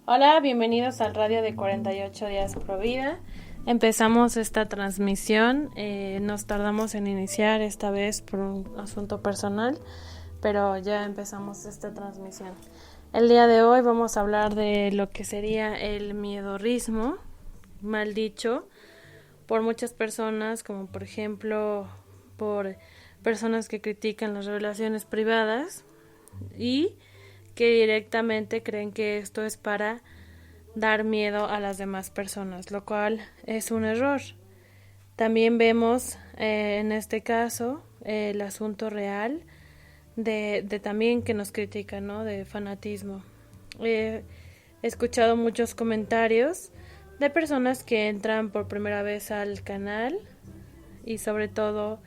Hola, bienvenidos al radio de 48 días pro vida. Empezamos esta transmisión, nos tardamos en iniciar esta vez por un asunto personal, pero ya empezamos esta transmisión. El día de hoy vamos a hablar de lo que sería el miedorrismo, mal dicho, por muchas personas, como por ejemplo por personas que critican las relaciones privadas y que directamente creen que esto es para dar miedo a las demás personas, lo cual es un error. También vemos en este caso el asunto real de también que nos critican, ¿no? De fanatismo. He escuchado muchos comentarios de personas que entran por primera vez al canal y sobre todo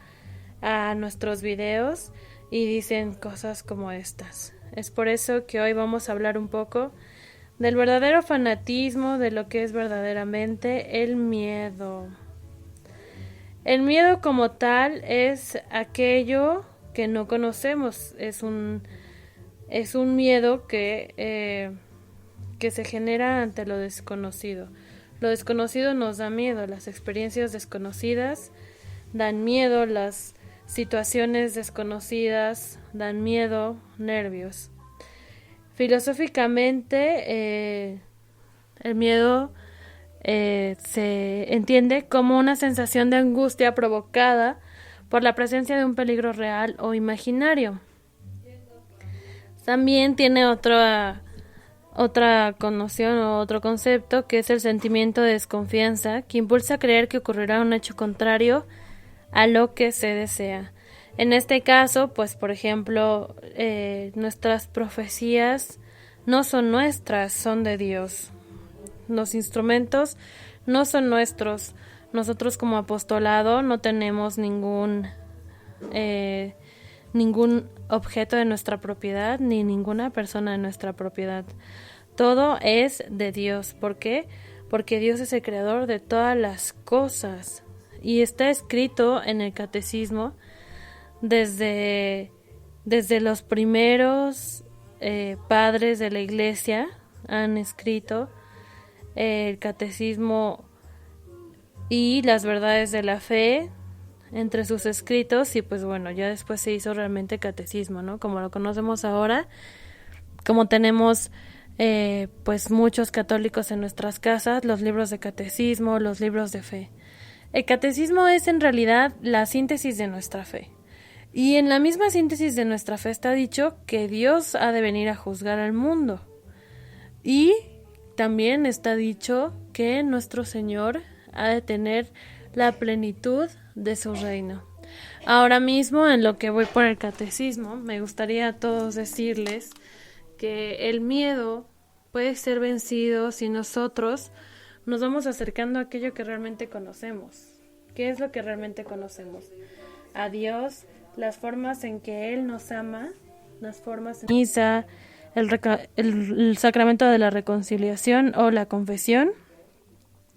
a nuestros videos y dicen cosas como estas. Es por eso que hoy vamos a hablar un poco del verdadero fanatismo, de lo que es verdaderamente el miedo. El miedo como tal es aquello que no conocemos, es un miedo que se genera ante lo desconocido. Lo desconocido nos da miedo, las experiencias desconocidas dan miedo, las situaciones desconocidas dan miedo, nervios. Filosóficamente, el miedo se entiende como una sensación de angustia provocada por la presencia de un peligro real o imaginario. También tiene otra connotación o otro concepto, que es el sentimiento de desconfianza, que impulsa a creer que ocurrirá un hecho contrario a lo que se desea. En este caso, pues por ejemplo, nuestras profecías no son nuestras, son de Dios. Los instrumentos no son nuestros. Nosotros como apostolado no tenemos ningún objeto de nuestra propiedad, ni ninguna persona de nuestra propiedad. Todo es de Dios. ¿Por qué? Porque Dios es el creador de todas las cosas. Y está escrito en el catecismo desde los primeros padres de la iglesia han escrito el catecismo y las verdades de la fe entre sus escritos, y pues bueno, ya después se hizo realmente catecismo, ¿no? Como lo conocemos ahora, como tenemos pues muchos católicos en nuestras casas, los libros de catecismo, los libros de fe. El catecismo es en realidad la síntesis de nuestra fe. Y en la misma síntesis de nuestra fe está dicho que Dios ha de venir a juzgar al mundo. Y también está dicho que nuestro Señor ha de tener la plenitud de su reino. Ahora mismo, en lo que voy por el catecismo, me gustaría a todos decirles que el miedo puede ser vencido si nosotros nos vamos acercando a aquello que realmente conocemos. ¿Qué es lo que realmente conocemos? A Dios, las formas en que Él nos ama, las formas en misa, el sacramento de la reconciliación o la confesión,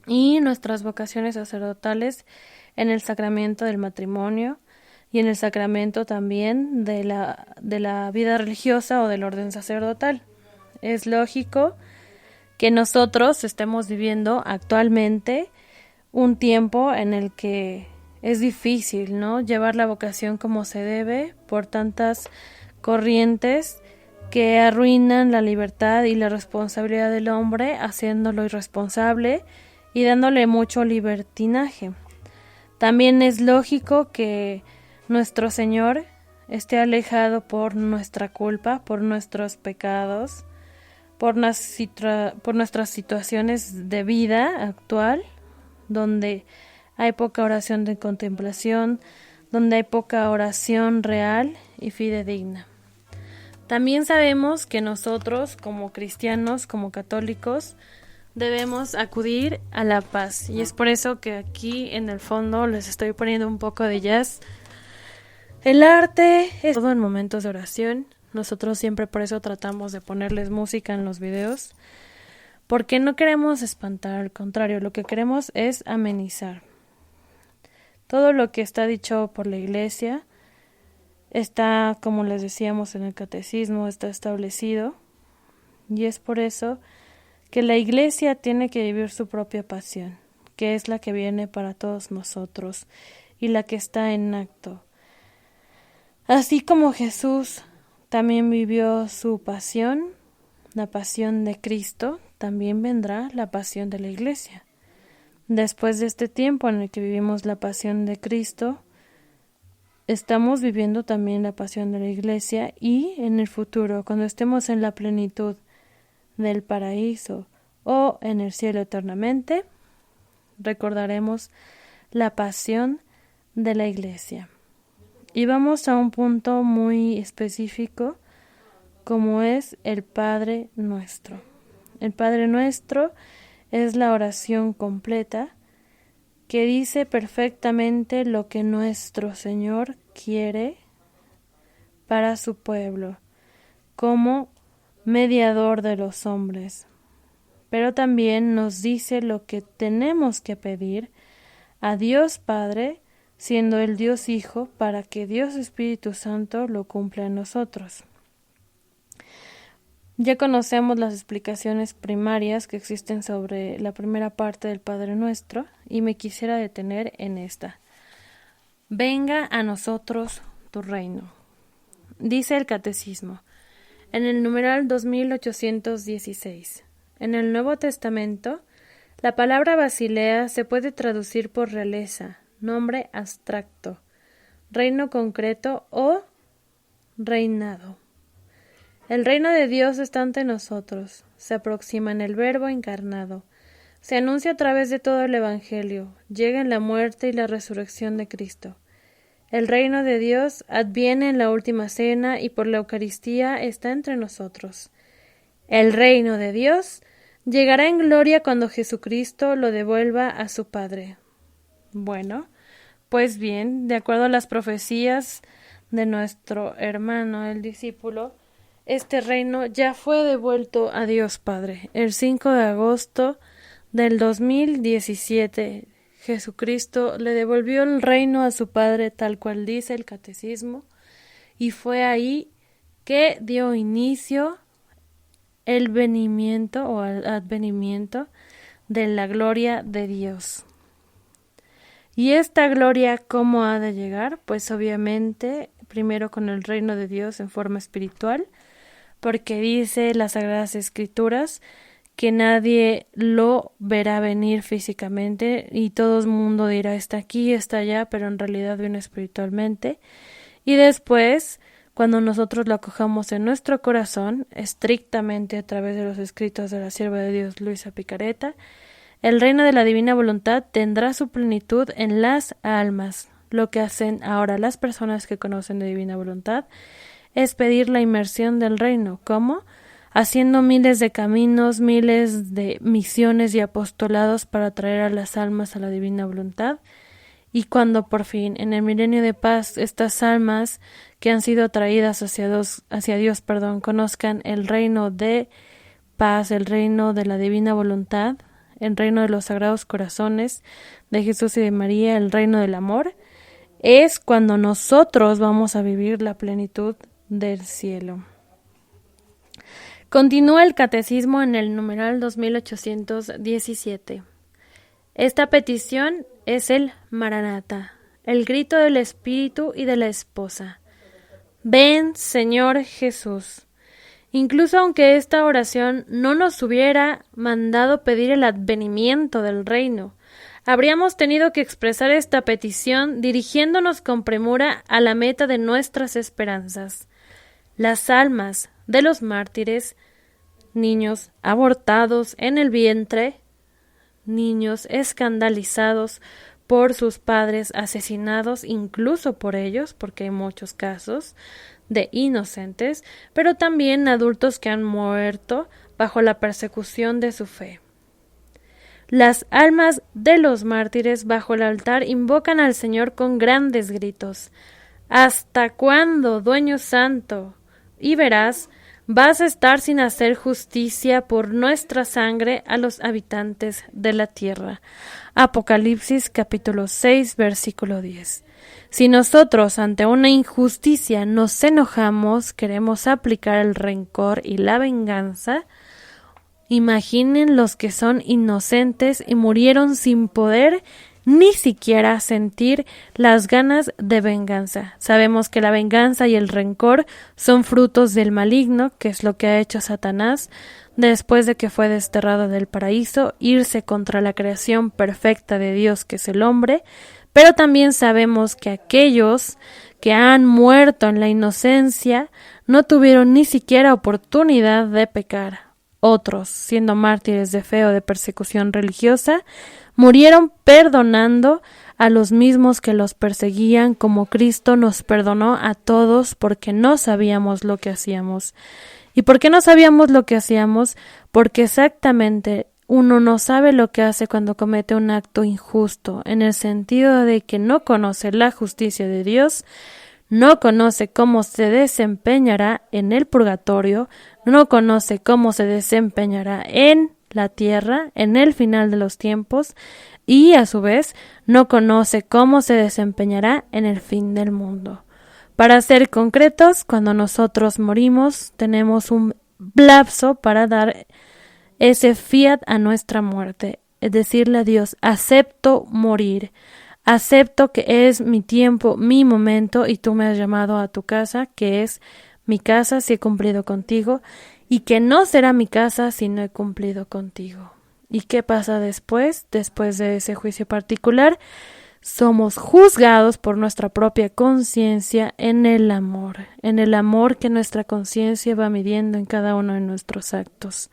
y nuestras vocaciones sacerdotales en el sacramento del matrimonio y en el sacramento también de la vida religiosa o del orden sacerdotal. Es lógico que nosotros estemos viviendo actualmente un tiempo en el que es difícil, ¿no?, llevar la vocación como se debe por tantas corrientes que arruinan la libertad y la responsabilidad del hombre, haciéndolo irresponsable y dándole mucho libertinaje. También es lógico que nuestro Señor esté alejado por nuestra culpa, por nuestros pecados, por nuestras situaciones de vida actual, donde hay poca oración de contemplación, donde hay poca oración real y fidedigna. También sabemos que nosotros, como cristianos, como católicos, debemos acudir a la paz. Y es por eso que aquí en el fondo les estoy poniendo un poco de jazz. El arte es todo en momentos de oración. Nosotros siempre por eso tratamos de ponerles música en los videos, porque no queremos espantar, al contrario, lo que queremos es amenizar. Todo lo que está dicho por la Iglesia está, como les decíamos en el catecismo, está establecido, y es por eso que la Iglesia tiene que vivir su propia pasión, que es la que viene para todos nosotros y la que está en acto. Así como Jesús también vivió su pasión, la pasión de Cristo, también vendrá la pasión de la Iglesia. Después de este tiempo en el que vivimos la pasión de Cristo, estamos viviendo también la pasión de la Iglesia, y en el futuro, cuando estemos en la plenitud del paraíso o en el cielo eternamente, recordaremos la pasión de la Iglesia. Y vamos a un punto muy específico, como es el Padre Nuestro. El Padre Nuestro es la oración completa que dice perfectamente lo que nuestro Señor quiere para su pueblo, como mediador de los hombres. Pero también nos dice lo que tenemos que pedir a Dios Padre, siendo el Dios Hijo, para que Dios Espíritu Santo lo cumpla en nosotros. Ya conocemos las explicaciones primarias que existen sobre la primera parte del Padre Nuestro, y me quisiera detener en esta. Venga a nosotros tu reino. Dice el Catecismo, en el numeral 2816. En el Nuevo Testamento, la palabra Basilea se puede traducir por realeza, nombre abstracto, reino concreto o reinado. El reino de Dios está ante nosotros, se aproxima en el Verbo encarnado, se anuncia a través de todo el Evangelio, llega en la muerte y la resurrección de Cristo. El reino de Dios adviene en la última cena y por la Eucaristía está entre nosotros. El reino de Dios llegará en gloria cuando Jesucristo lo devuelva a su Padre. Bueno, pues bien, de acuerdo a las profecías de nuestro hermano, el discípulo, este reino ya fue devuelto a Dios Padre. El 5 de agosto del 2017, Jesucristo le devolvió el reino a su Padre, tal cual dice el Catecismo, y fue ahí que dio inicio el venimiento o el advenimiento de la gloria de Dios. ¿Y esta gloria cómo ha de llegar? Pues obviamente primero con el reino de Dios en forma espiritual, porque dice las Sagradas Escrituras que nadie lo verá venir físicamente y todo el mundo dirá está aquí, está allá, pero en realidad viene espiritualmente. Y después, cuando nosotros lo acojamos en nuestro corazón, estrictamente a través de los escritos de la sierva de Dios Luisa Picareta, el reino de la divina voluntad tendrá su plenitud en las almas. Lo que hacen ahora las personas que conocen de divina voluntad es pedir la inmersión del reino. ¿Cómo? Haciendo miles de caminos, miles de misiones y apostolados para traer a las almas a la divina voluntad. Y cuando por fin, en el milenio de paz, estas almas que han sido atraídas hacia Dios, conozcan el reino de paz, el reino de la divina voluntad, el reino de los sagrados corazones de Jesús y de María, el reino del amor, es cuando nosotros vamos a vivir la plenitud del cielo. Continúa el Catecismo en el numeral 2817. Esta petición es el Maranatha, el grito del Espíritu y de la Esposa. Ven, Señor Jesús. Incluso aunque esta oración no nos hubiera mandado pedir el advenimiento del reino, habríamos tenido que expresar esta petición dirigiéndonos con premura a la meta de nuestras esperanzas. Las almas de los mártires, niños abortados en el vientre, niños escandalizados por sus padres asesinados, incluso por ellos, porque hay muchos casos de inocentes, pero también adultos que han muerto bajo la persecución de su fe. Las almas de los mártires bajo el altar invocan al Señor con grandes gritos. ¿Hasta cuándo, Dueño Santo? Y verás, vas a estar sin hacer justicia por nuestra sangre a los habitantes de la tierra. Apocalipsis capítulo 6, versículo 10. Si nosotros ante una injusticia nos enojamos, queremos aplicar el rencor y la venganza, Imaginen los que son inocentes y murieron sin poder ni siquiera sentir las ganas de venganza. Sabemos que la venganza y el rencor son frutos del maligno, que es lo que ha hecho Satanás después de que fue desterrado del paraíso, irse contra la creación perfecta de Dios, que es el hombre. Pero también sabemos que aquellos que han muerto en la inocencia no tuvieron ni siquiera oportunidad de pecar. Otros, siendo mártires de fe o de persecución religiosa, murieron perdonando a los mismos que los perseguían, como Cristo nos perdonó a todos porque no sabíamos lo que hacíamos. ¿Y por qué no sabíamos lo que hacíamos? Porque exactamente uno no sabe lo que hace cuando comete un acto injusto, en el sentido de que no conoce la justicia de Dios, no conoce cómo se desempeñará en el purgatorio, no conoce cómo se desempeñará en la tierra, en el final de los tiempos, y a su vez no conoce cómo se desempeñará en el fin del mundo. Para ser concretos, cuando nosotros morimos, tenemos un lapso para dar ese fiat a nuestra muerte, es decirle a Dios, acepto morir. Acepto que es mi tiempo, mi momento, y tú me has llamado a tu casa, que es mi casa si he cumplido contigo, y que no será mi casa si no he cumplido contigo. ¿Y qué pasa después? Después de ese juicio particular, somos juzgados por nuestra propia conciencia en el amor que nuestra conciencia va midiendo en cada uno de nuestros actos.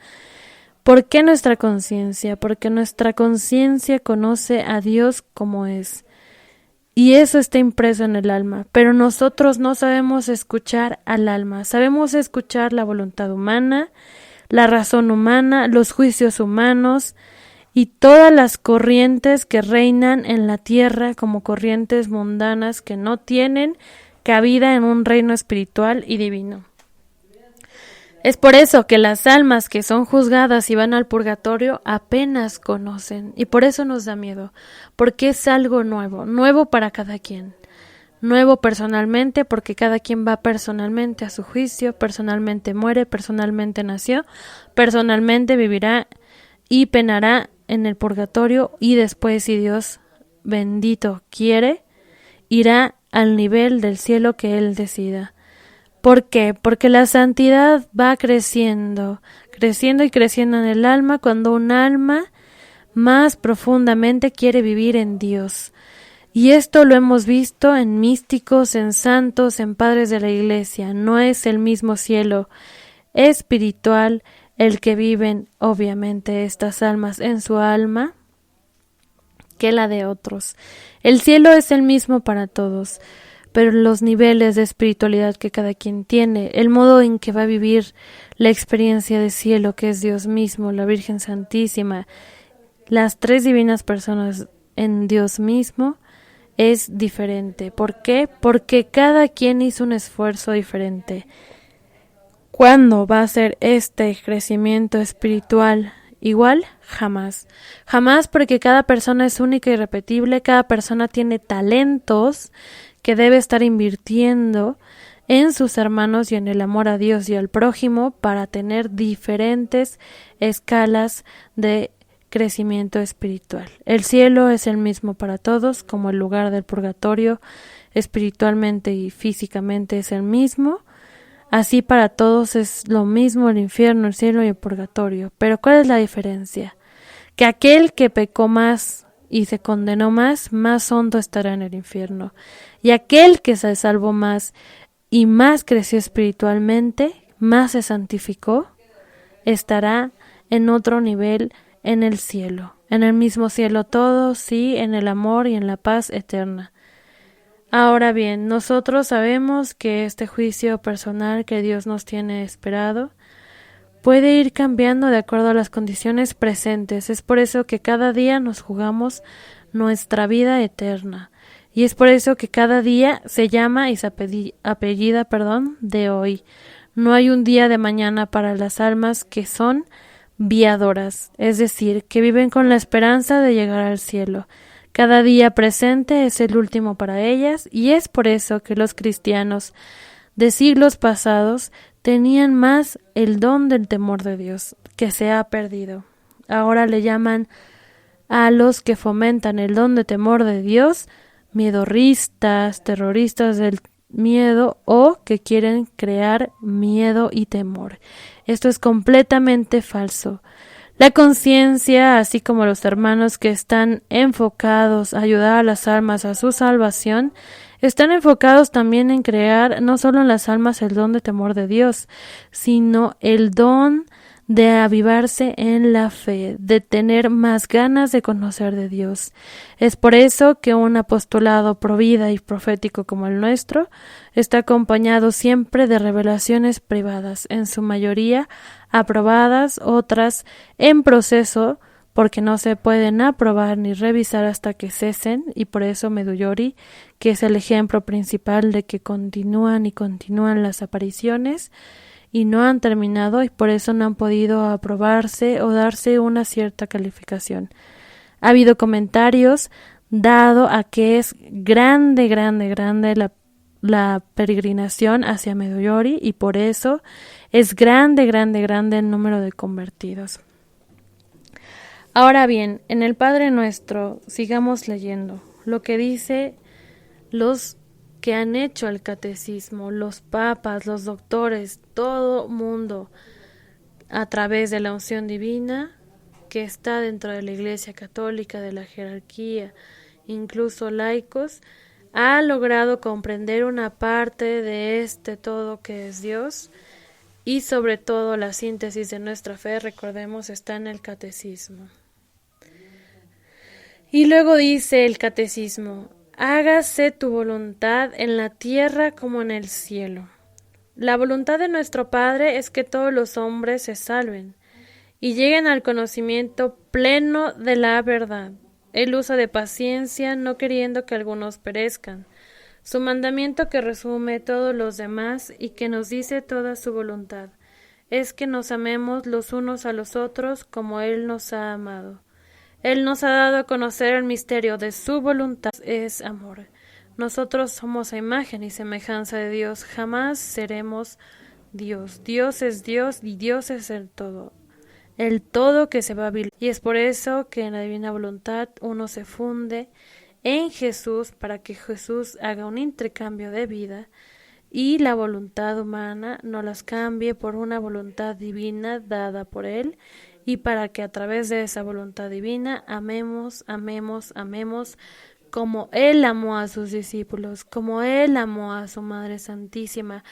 ¿Por qué nuestra conciencia? Porque nuestra conciencia conoce a Dios como es. Y eso está impreso en el alma. Pero nosotros no sabemos escuchar al alma. Sabemos escuchar la voluntad humana, la razón humana, los juicios humanos y todas las corrientes que reinan en la tierra como corrientes mundanas que no tienen cabida en un reino espiritual y divino. Es por eso que las almas que son juzgadas y van al purgatorio apenas conocen, y por eso nos da miedo, porque es algo nuevo, nuevo para cada quien, nuevo personalmente, porque cada quien va personalmente a su juicio, personalmente muere, personalmente nació, personalmente vivirá y penará en el purgatorio, y después, si Dios bendito quiere, irá al nivel del cielo que Él decida. ¿Por qué? Porque la santidad va creciendo y creciendo en el alma cuando un alma más profundamente quiere vivir en Dios. Y esto lo hemos visto en místicos, en santos, en padres de la Iglesia. No es el mismo cielo espiritual el que viven, obviamente, estas almas en su alma que la de otros. El cielo es el mismo para todos, pero los niveles de espiritualidad que cada quien tiene, el modo en que va a vivir la experiencia de cielo, que es Dios mismo, la Virgen Santísima, las tres divinas personas en Dios mismo, es diferente. ¿Por qué? Porque cada quien hizo un esfuerzo diferente. ¿Cuándo va a ser este crecimiento espiritual igual? Jamás. Jamás, porque cada persona es única y irrepetible, cada persona tiene talentos que debe estar invirtiendo en sus hermanos y en el amor a Dios y al prójimo para tener diferentes escalas de crecimiento espiritual. El cielo es el mismo para todos, como el lugar del purgatorio espiritualmente y físicamente es el mismo. Así para todos es lo mismo el infierno, el cielo y el purgatorio. Pero ¿cuál es la diferencia? Que aquel que pecó más y se condenó más hondo estará en el infierno. Y aquel que se salvó más y más creció espiritualmente, más se santificó, estará en otro nivel en el cielo. En el mismo cielo todos, sí, en el amor y en la paz eterna. Ahora bien, nosotros sabemos que este juicio personal que Dios nos tiene esperado puede ir cambiando de acuerdo a las condiciones presentes. Es por eso que cada día nos jugamos nuestra vida eterna. Y es por eso que cada día se llama y se apellida de hoy. No hay un día de mañana para las almas que son viadoras, es decir, que viven con la esperanza de llegar al cielo. Cada día presente es el último para ellas, y es por eso que los cristianos de siglos pasados tenían más el don del temor de Dios, que se ha perdido. Ahora le llaman a los que fomentan el don de temor de Dios miedorristas, terroristas del miedo o que quieren crear miedo y temor. Esto es completamente falso. La conciencia, así como los hermanos que están enfocados a ayudar a las almas a su salvación, están enfocados también en crear no solo en las almas el don de temor de Dios, sino el don de avivarse en la fe, de tener más ganas de conocer de Dios. Es por eso que un apostolado provida y profético como el nuestro está acompañado siempre de revelaciones privadas, en su mayoría aprobadas, otras en proceso, porque no se pueden aprobar ni revisar hasta que cesen, y por eso Medjugorje, que es el ejemplo principal de que continúan y continúan las apariciones, y no han terminado y por eso no han podido aprobarse o darse una cierta calificación. Ha habido comentarios dado a que es grande la peregrinación hacia Medjugorje y por eso es grande el número de convertidos. Ahora bien, en el Padre Nuestro sigamos leyendo lo que dice los que han hecho el catecismo, los papas, los doctores, todo mundo, a través de la unción divina que está dentro de la Iglesia Católica, de la jerarquía, incluso laicos, ha logrado comprender una parte de este todo que es Dios y sobre todo la síntesis de nuestra fe, recordemos, está en el catecismo. Y luego dice el catecismo: hágase tu voluntad en la tierra como en el cielo. La voluntad de nuestro Padre es que todos los hombres se salven y lleguen al conocimiento pleno de la verdad. Él usa de paciencia, no queriendo que algunos perezcan. Su mandamiento, que resume todos los demás y que nos dice toda su voluntad, es que nos amemos los unos a los otros como Él nos ha amado. Él nos ha dado a conocer el misterio de su voluntad, es amor. Nosotros somos a imagen y semejanza de Dios, jamás seremos Dios. Dios es Dios y Dios es el todo que se va a vivir. Y es por eso que en la divina voluntad uno se funde en Jesús para que Jesús haga un intercambio de vida y la voluntad humana no las cambie por una voluntad divina dada por Él, y para que a través de esa voluntad divina amemos como Él amó a sus discípulos, como Él amó a su Madre Santísima,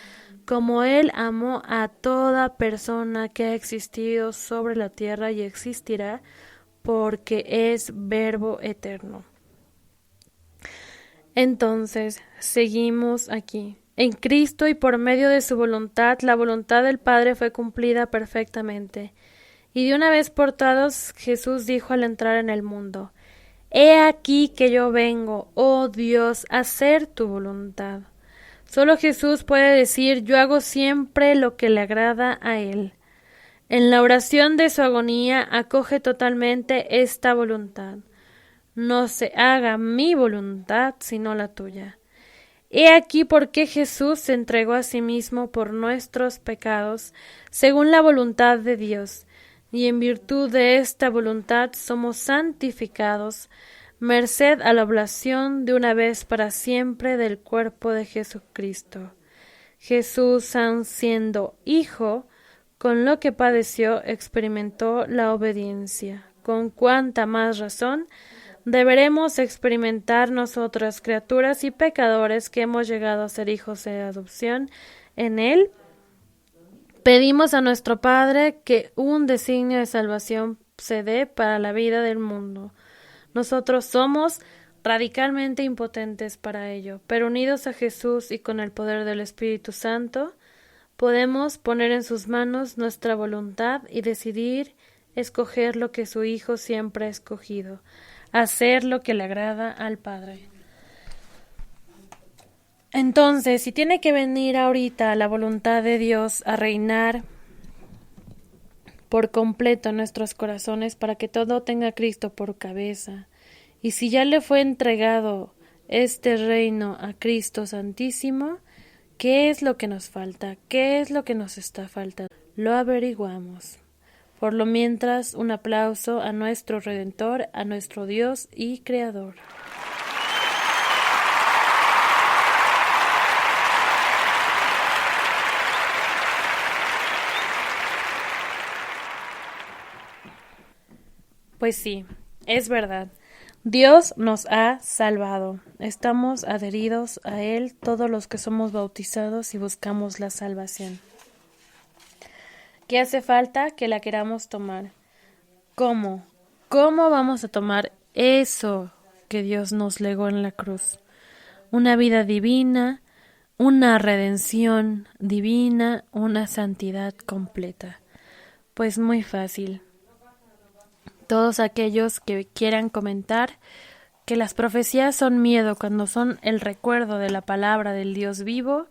como Él amó a toda persona que ha existido sobre la tierra y existirá, porque es Verbo eterno. Entonces, seguimos aquí. En Cristo y por medio de su voluntad, la voluntad del Padre fue cumplida perfectamente. Y de una vez por todas, Jesús dijo al entrar en el mundo: He aquí que yo vengo, oh Dios, a hacer tu voluntad. Solo Jesús puede decir: yo hago siempre lo que le agrada a Él. En la oración de su agonía acoge totalmente esta voluntad. No se haga mi voluntad, sino la tuya. He aquí por qué Jesús se entregó a sí mismo por nuestros pecados, según la voluntad de Dios, y en virtud de esta voluntad somos santificados, merced a la oblación de una vez para siempre del cuerpo de Jesucristo. Jesús, aun siendo Hijo, con lo que padeció, experimentó la obediencia. Con cuánta más razón deberemos experimentar nosotras, criaturas y pecadores que hemos llegado a ser hijos de adopción en Él. Pedimos a nuestro Padre que un designio de salvación se dé para la vida del mundo. Nosotros somos radicalmente impotentes para ello, pero unidos a Jesús y con el poder del Espíritu Santo, podemos poner en sus manos nuestra voluntad y decidir escoger lo que su Hijo siempre ha escogido, hacer lo que le agrada al Padre. Entonces, si tiene que venir ahorita la voluntad de Dios a reinar por completo en nuestros corazones para que todo tenga a Cristo por cabeza, y si ya le fue entregado este reino a Cristo Santísimo, ¿Qué es lo que nos falta? ¿Qué es lo que nos está faltando? Lo averiguamos. Por lo mientras, un aplauso a nuestro Redentor, a nuestro Dios y Creador. Pues sí, es verdad. Dios nos ha salvado. Estamos adheridos a Él todos los que somos bautizados y buscamos la salvación. ¿Qué hace falta? Que la queramos tomar. ¿Cómo? ¿Cómo vamos a tomar eso que Dios nos legó en la cruz? Una vida divina, una redención divina, una santidad completa. Pues muy fácil. Todos aquellos que quieran comentar que las profecías son miedo cuando son el recuerdo de la palabra del Dios vivo,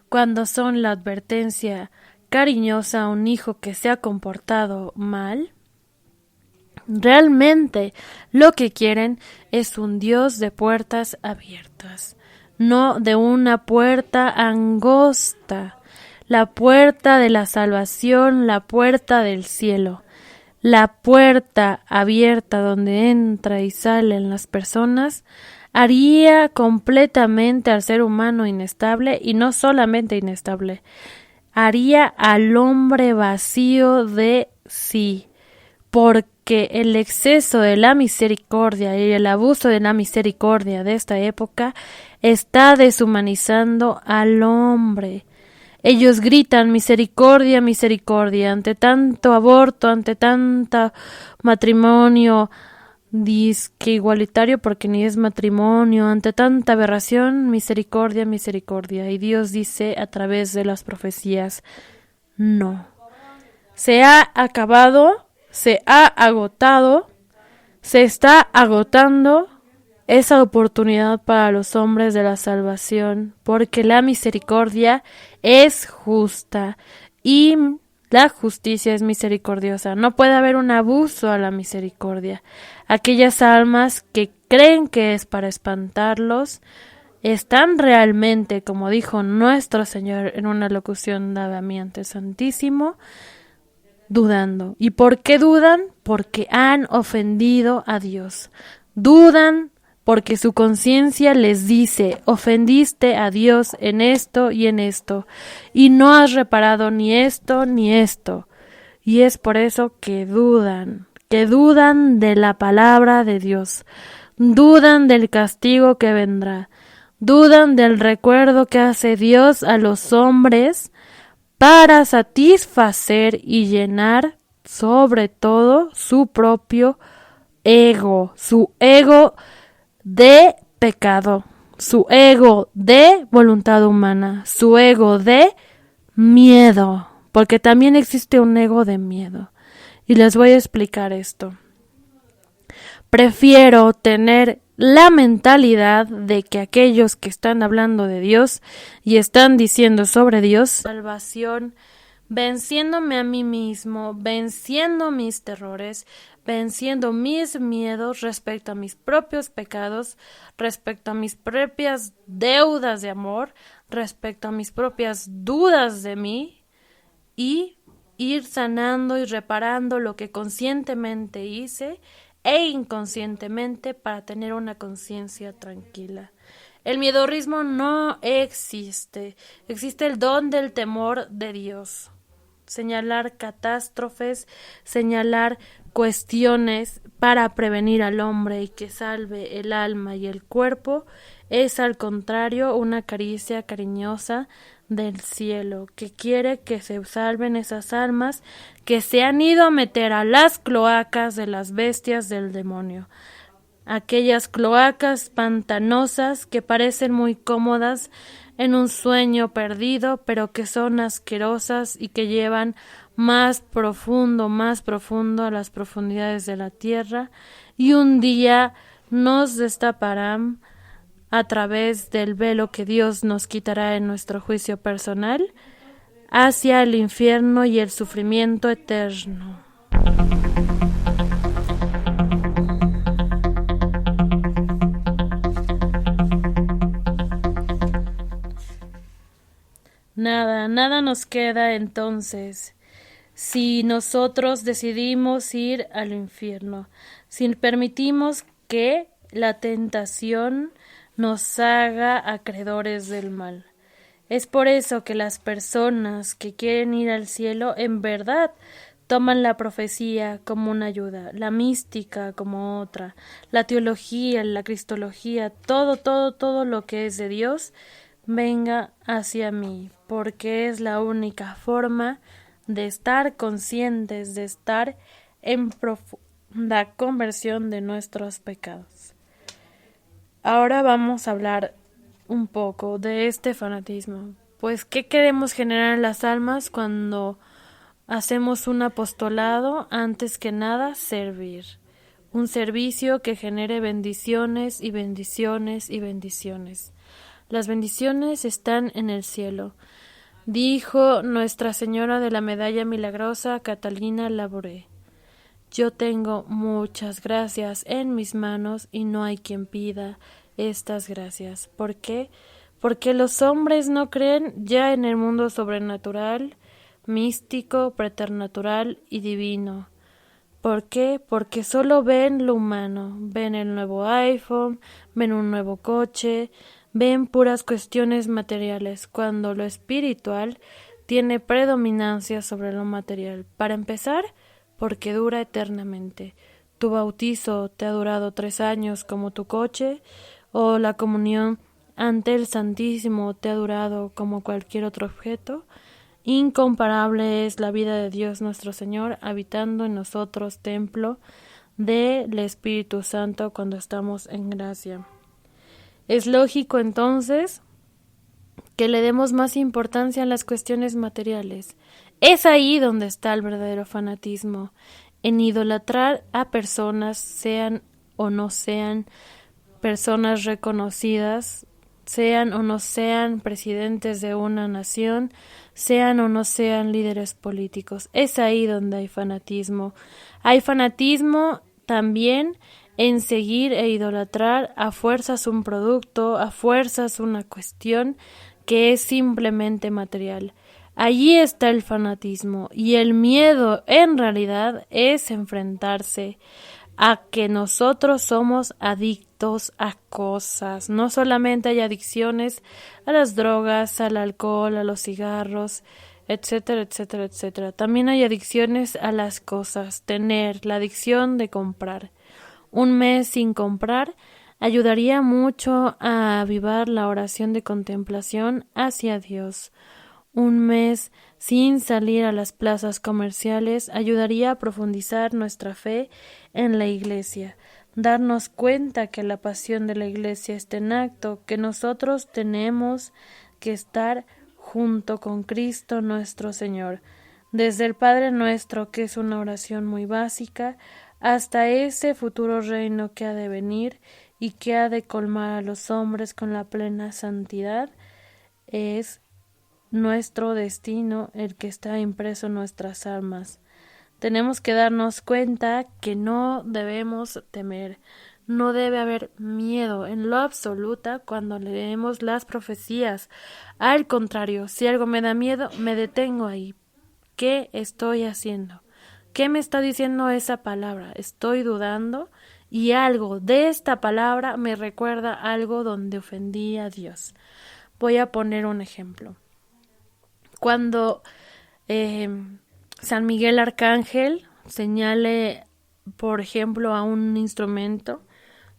cuando son la advertencia cariñosa a un hijo que se ha comportado mal, realmente lo que quieren es un Dios de puertas abiertas, no de una puerta angosta, la puerta de la salvación, la puerta del cielo. La puerta abierta donde entra y salen las personas haría completamente al ser humano inestable, y no solamente inestable, haría al hombre vacío de sí, porque el exceso de la misericordia y el abuso de la misericordia de esta época está deshumanizando al hombre. Ellos gritan misericordia, misericordia, ante tanto aborto, ante tanto matrimonio disque igualitario, porque ni es matrimonio, ante tanta aberración, misericordia, misericordia. Y Dios dice a través de las profecías, no. Se ha acabado, se ha agotado, se está agotando esa oportunidad para los hombres de la salvación, porque la misericordia es justa y la justicia es misericordiosa. No puede haber un abuso a la misericordia. Aquellas almas que creen que es para espantarlos están realmente, como dijo nuestro Señor en una locución dada a mí ante Santísimo, dudando. ¿Y por qué dudan? Porque han ofendido a Dios. Dudan porque su conciencia les dice, ofendiste a Dios en esto, y no has reparado ni esto ni esto. Y es por eso que dudan de la palabra de Dios, dudan del castigo que vendrá, dudan del recuerdo que hace Dios a los hombres para satisfacer y llenar sobre todo su propio ego, su ego de pecado, su ego de voluntad humana, su ego de miedo, porque también existe un ego de miedo. Y les voy a explicar esto. Prefiero tener la mentalidad de que aquellos que están hablando de Dios y están diciendo sobre Dios, salvación, venciéndome a mí mismo, venciendo mis terrores, venciendo mis miedos respecto a mis propios pecados, respecto a mis propias deudas de amor, respecto a mis propias dudas de mí, y ir sanando y reparando lo que conscientemente hice e inconscientemente para tener una conciencia tranquila. El miedorrismo no existe, existe el don del temor de Dios. Señalar catástrofes, señalar cuestiones para prevenir al hombre y que salve el alma y el cuerpo, es al contrario una caricia cariñosa del cielo, que quiere que se salven esas almas que se han ido a meter a las cloacas de las bestias del demonio. Aquellas cloacas pantanosas que parecen muy cómodas en un sueño perdido, pero que son asquerosas y que llevan más profundo a las profundidades de la tierra, y un día nos destaparán a través del velo que Dios nos quitará en nuestro juicio personal hacia el infierno y el sufrimiento eterno. nada nos queda entonces si nosotros decidimos ir al infierno, si permitimos que la tentación nos haga acreedores del mal. Es por eso que las personas que quieren ir al cielo en verdad toman la profecía como una ayuda, la mística como otra, la teología, la cristología, todo lo que es de Dios, venga hacia mí, porque es la única forma de estar conscientes, de estar en profunda conversión de nuestros pecados. Ahora vamos a hablar un poco de este fanatismo. Pues, ¿qué queremos generar en las almas cuando hacemos un apostolado? Antes que nada, servir. Un servicio que genere bendiciones y bendiciones y bendiciones. Las bendiciones están en el cielo. Dijo Nuestra Señora de la Medalla Milagrosa, Catalina Labouré: yo tengo muchas gracias en mis manos y no hay quien pida estas gracias. ¿Por qué? Porque los hombres no creen ya en el mundo sobrenatural, místico, preternatural y divino. ¿Por qué? Porque solo ven lo humano, ven el nuevo iPhone, ven un nuevo coche, ven puras cuestiones materiales, cuando lo espiritual tiene predominancia sobre lo material. Para empezar, porque dura eternamente. Tu bautizo te ha durado 3 años como tu coche, o la comunión ante el Santísimo te ha durado como cualquier otro objeto. Incomparable es la vida de Dios nuestro Señor habitando en nosotros, templo del Espíritu Santo cuando estamos en gracia. Es lógico entonces que le demos más importancia a las cuestiones materiales. Es ahí donde está el verdadero fanatismo, en idolatrar a personas, sean o no sean personas reconocidas, sean o no sean presidentes de una nación, sean o no sean líderes políticos. Es ahí donde hay fanatismo. Hay fanatismo también en seguir e idolatrar a fuerzas un producto, a fuerzas una cuestión que es simplemente material. Allí está el fanatismo, y el miedo en realidad es enfrentarse a que nosotros somos adictos a cosas. No solamente hay adicciones a las drogas, al alcohol, a los cigarros, etcétera, etcétera, etcétera. También hay adicciones a las cosas. Tener la adicción de comprar. Un mes sin comprar ayudaría mucho a avivar la oración de contemplación hacia Dios. Un mes sin salir a las plazas comerciales ayudaría a profundizar nuestra fe en la Iglesia, darnos cuenta que la pasión de la Iglesia está en acto, que nosotros tenemos que estar junto con Cristo nuestro Señor, desde el Padre Nuestro, que es una oración muy básica, hasta ese futuro reino que ha de venir y que ha de colmar a los hombres con la plena santidad. Es nuestro destino el que está impreso en nuestras almas. Tenemos que darnos cuenta que no debemos temer, no debe haber miedo en lo absoluto cuando leemos las profecías. Al contrario, si algo me da miedo, me detengo ahí. ¿Qué estoy haciendo? ¿Qué me está diciendo esa palabra? Estoy dudando y algo de esta palabra me recuerda algo donde ofendí a Dios. Voy a poner un ejemplo. Cuando San Miguel Arcángel señale, por ejemplo, a un instrumento,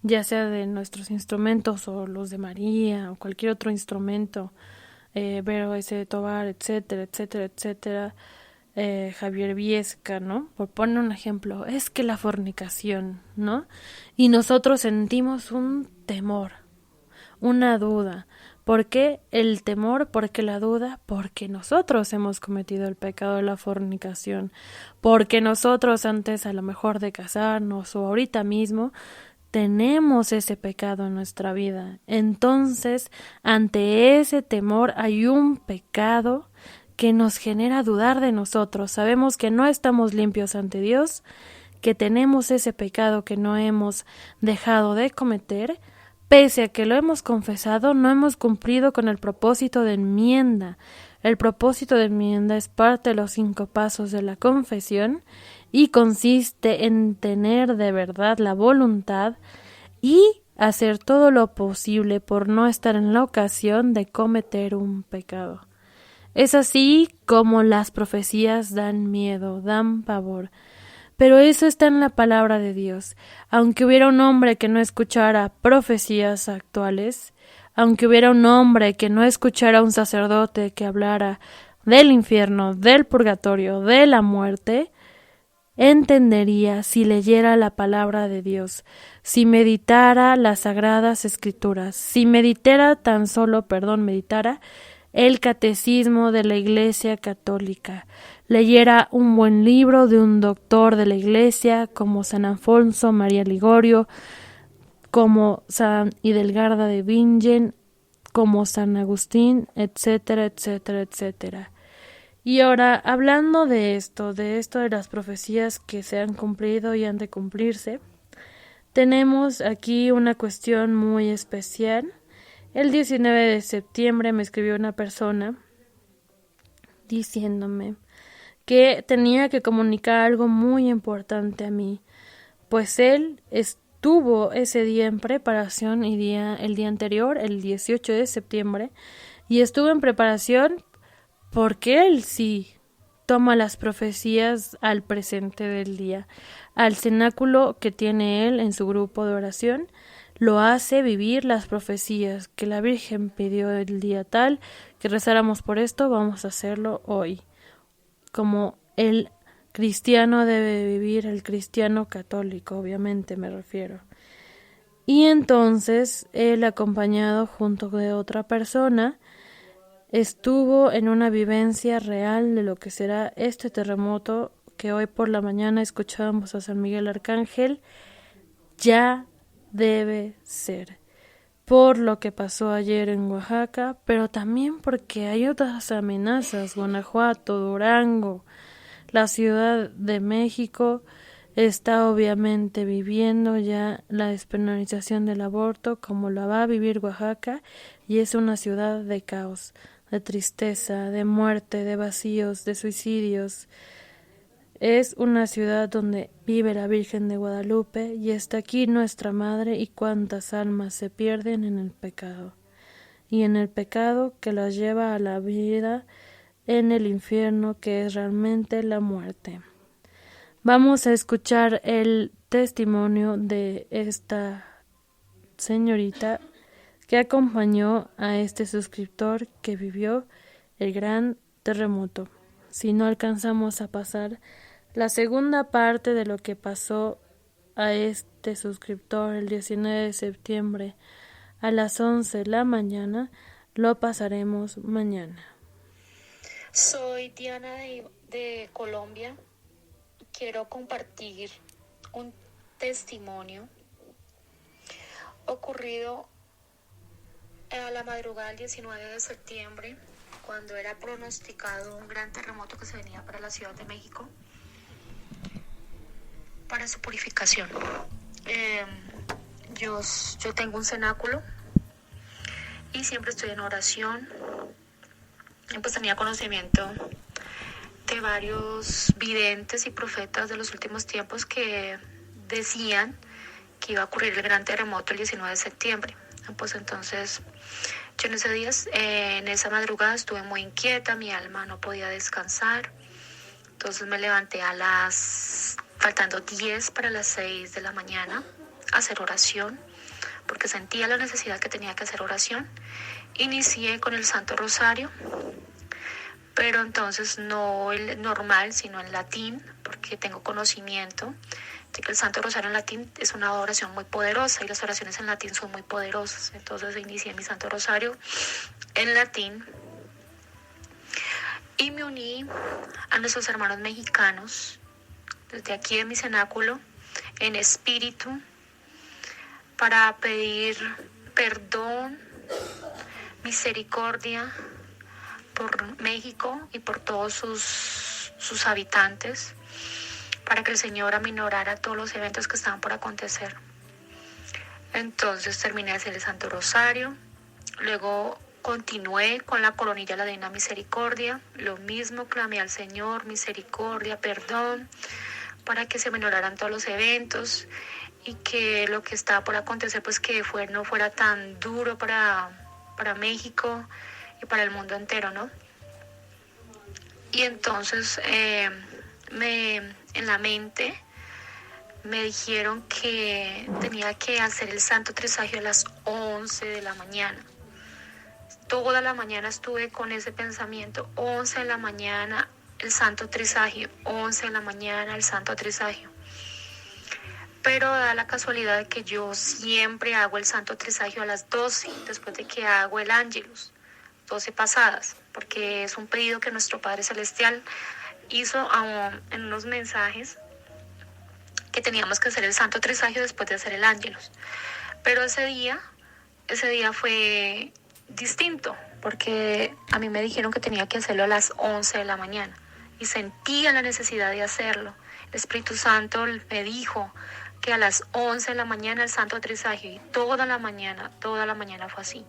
ya sea de nuestros instrumentos o los de María o cualquier otro instrumento, Vero S. de Tobar, etcétera, etcétera, etcétera, Javier Viesca, ¿no? Por poner un ejemplo, es que la fornicación, ¿no? Y nosotros sentimos un temor, una duda. ¿Por qué el temor? ¿Por qué la duda? Porque nosotros hemos cometido el pecado de la fornicación, porque nosotros antes a lo mejor de casarnos o ahorita mismo tenemos ese pecado en nuestra vida. Entonces, ante ese temor hay un pecado que nos genera dudar de nosotros. Sabemos que no estamos limpios ante Dios, que tenemos ese pecado que no hemos dejado de cometer. Pese a que lo hemos confesado, no hemos cumplido con el propósito de enmienda. El propósito de enmienda es parte de los 5 pasos de la confesión y consiste en tener de verdad la voluntad y hacer todo lo posible por no estar en la ocasión de cometer un pecado. Es así como las profecías dan miedo, dan pavor. Pero eso está en la palabra de Dios. Aunque hubiera un hombre que no escuchara profecías actuales, aunque hubiera un hombre que no escuchara a un sacerdote que hablara del infierno, del purgatorio, de la muerte, entendería si leyera la palabra de Dios, si meditara las sagradas escrituras, si meditara el catecismo de la Iglesia Católica, leyera un buen libro de un doctor de la Iglesia como San Alfonso María Ligorio, como San Hidelgarda de Bingen, como San Agustín, etcétera, etcétera, etcétera. Y ahora, hablando de esto de las profecías que se han cumplido y han de cumplirse, tenemos aquí una cuestión muy especial. El 19 de septiembre me escribió una persona diciéndome que tenía que comunicar algo muy importante a mí, pues él estuvo ese día en preparación el día anterior, el 18 de septiembre, y estuvo en preparación porque él sí toma las profecías al presente del día, al cenáculo que tiene él en su grupo de oración, lo hace vivir las profecías que la Virgen pidió el día tal, que rezáramos por esto, vamos a hacerlo hoy. Como el cristiano debe vivir, el cristiano católico, obviamente me refiero. Y entonces él, acompañado junto de otra persona, estuvo en una vivencia real de lo que será este terremoto que hoy por la mañana escuchábamos a San Miguel Arcángel. Ya debe ser, por lo que pasó ayer en Oaxaca, pero también porque hay otras amenazas. Guanajuato, Durango, la Ciudad de México está obviamente viviendo ya la despenalización del aborto como la va a vivir Oaxaca, y es una ciudad de caos, de tristeza, de muerte, de vacíos, de suicidios. Es una ciudad donde vive la Virgen de Guadalupe y está aquí nuestra Madre, y cuántas almas se pierden en el pecado, y en el pecado que las lleva a la vida en el infierno, que es realmente la muerte. Vamos a escuchar el testimonio de esta señorita que acompañó a este suscriptor que vivió el gran terremoto. Si no alcanzamos a pasar la segunda parte de lo que pasó a este suscriptor el 19 de septiembre a las 11 de la mañana, lo pasaremos mañana. Soy Diana de Colombia. Quiero compartir un testimonio ocurrido a la madrugada del 19 de septiembre, cuando era pronosticado un gran terremoto que se venía para la Ciudad de México para su purificación. Yo tengo un cenáculo y siempre estoy en oración. Pues tenía conocimiento de varios videntes y profetas de los últimos tiempos que decían que iba a ocurrir el gran terremoto el 19 de septiembre. Pues entonces yo en esa madrugada estuve muy inquieta, mi alma no podía descansar. Entonces me levanté faltando 10 para las 6 de la mañana, a hacer oración, porque sentía la necesidad que tenía que hacer oración. Inicié con el Santo Rosario, pero entonces no el normal, sino en latín, porque tengo conocimiento de que el Santo Rosario en latín es una oración muy poderosa y las oraciones en latín son muy poderosas. Entonces inicié mi Santo Rosario en latín y me uní a nuestros hermanos mexicanos desde aquí en mi cenáculo en espíritu para pedir perdón, misericordia por México y por todos sus habitantes, para que el Señor aminorara todos los eventos que estaban por acontecer. Entonces terminé de hacer el Santo Rosario, luego Continué con la coronilla de la Divina Misericordia, lo mismo clamé al Señor, misericordia, perdón, para que se menoraran todos los eventos y que lo que estaba por acontecer pues que no fuera tan duro para México y para el mundo entero, ¿no? Y entonces en la mente me dijeron que tenía que hacer el Santo Trisagio a las 11 de la mañana. Toda la mañana estuve con ese pensamiento, 11 de la mañana el Santo Trisagio, 11 de la mañana el Santo Trisagio. Pero da la casualidad de que yo siempre hago el Santo Trisagio a las 12, después de que hago el Ángelus, 12 pasadas, porque es un pedido que nuestro Padre Celestial hizo en unos mensajes que teníamos que hacer el Santo Trisagio después de hacer el Ángelus. Pero ese día fue distinto, porque a mí me dijeron que tenía que hacerlo a las 11 de la mañana y sentía la necesidad de hacerlo. El Espíritu Santo me dijo que a las 11 de la mañana el Santo Trisagio, y toda la mañana fue así.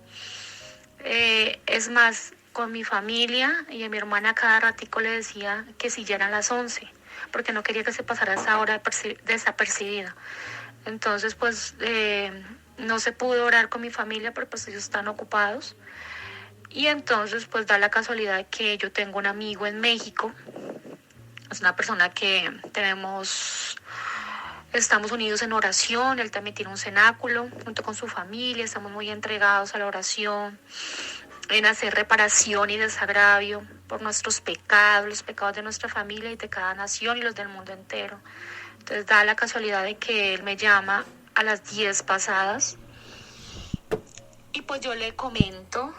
Es más, con mi familia y a mi hermana cada ratico le decía que si ya eran las 11, porque no quería que se pasara esa hora desapercibida. Entonces, pues no se pudo orar con mi familia porque pues ellos están ocupados. Y entonces pues da la casualidad que yo tengo un amigo en México. Es una persona que estamos unidos en oración. Él también tiene un cenáculo junto con su familia. Estamos muy entregados a la oración, en hacer reparación y desagravio por nuestros pecados, los pecados de nuestra familia y de cada nación y los del mundo entero. Entonces da la casualidad de que él me llama a las 10 pasadas y pues yo le comento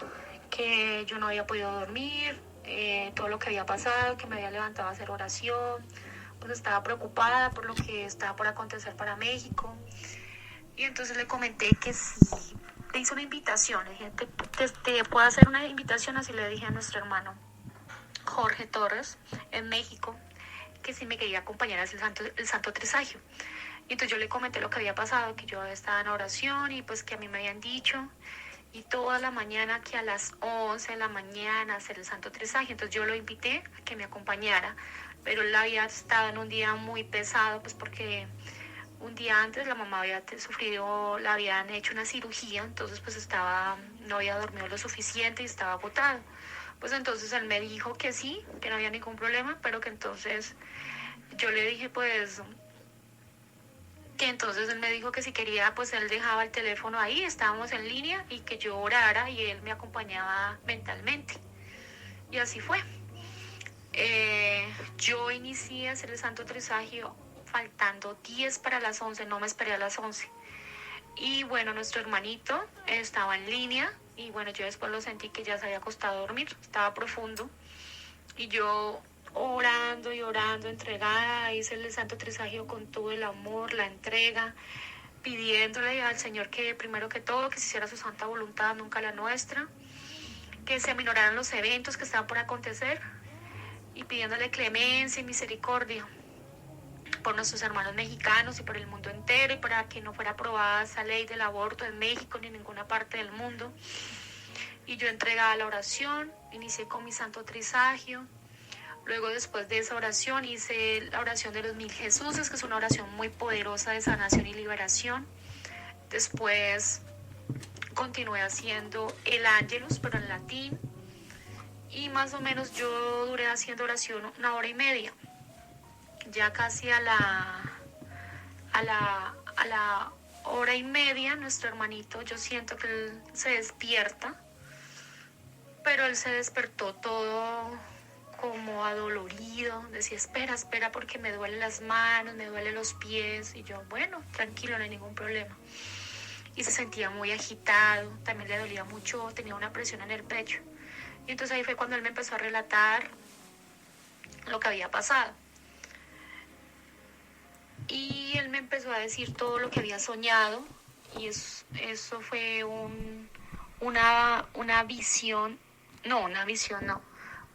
que yo no había podido dormir, todo lo que había pasado, que me había levantado a hacer oración, pues estaba preocupada por lo que estaba por acontecer para México. Y entonces le comenté que sí, le hice una invitación, le dije, te puedo hacer una invitación, así le dije a nuestro hermano Jorge Torres en México, que sí me quería acompañar a hacer el Santo Trisagio. Y entonces yo le comenté lo que había pasado, que yo estaba en oración y pues que a mí me habían dicho, y toda la mañana que a las 11 de la mañana hacer el Santo Trisagio. Entonces yo lo invité a que me acompañara, pero él había estado en un día muy pesado, pues porque un día antes la mamá había sufrido, le habían hecho una cirugía, entonces pues no había dormido lo suficiente y estaba agotado. Pues entonces él me dijo que sí, que no había ningún problema, pero que entonces yo le dije pues que entonces él me dijo que si quería pues él dejaba el teléfono ahí, estábamos en línea y que yo orara y él me acompañaba mentalmente. Y así fue. Yo inicié a hacer el Santo Trisagio faltando 10 para las 11, no me esperé a las 11. Y bueno, nuestro hermanito estaba en línea y bueno, yo después lo sentí que ya se había acostado a dormir, estaba profundo. Y yo orando y orando, entregada, hice el Santo Trisagio con todo el amor, la entrega, pidiéndole al Señor que primero que todo, que se hiciera su santa voluntad, nunca la nuestra, que se aminoraran los eventos que estaban por acontecer y pidiéndole clemencia y misericordia por nuestros hermanos mexicanos y por el mundo entero y para que no fuera aprobada esa ley del aborto en México ni en ninguna parte del mundo. Y yo entregaba la oración, inicié con mi Santo Trisagio. Luego, después de esa oración, hice la oración de los 1000 Jesuses, que es una oración muy poderosa de sanación y liberación. Después continué haciendo el Ángelus, pero en latín. Y más o menos yo duré haciendo oración 1 hora y media. Ya casi a la hora y media, nuestro hermanito, yo siento que él se despierta, pero él se despertó todo como adolorido, decía espera porque me duelen las manos, me duelen los pies, y yo bueno, tranquilo, no hay ningún problema. Y se sentía muy agitado, también le dolía mucho, tenía una presión en el pecho. Y entonces ahí fue cuando él me empezó a relatar lo que había pasado. Y él me empezó a decir todo lo que había soñado, y eso fue una visión, no.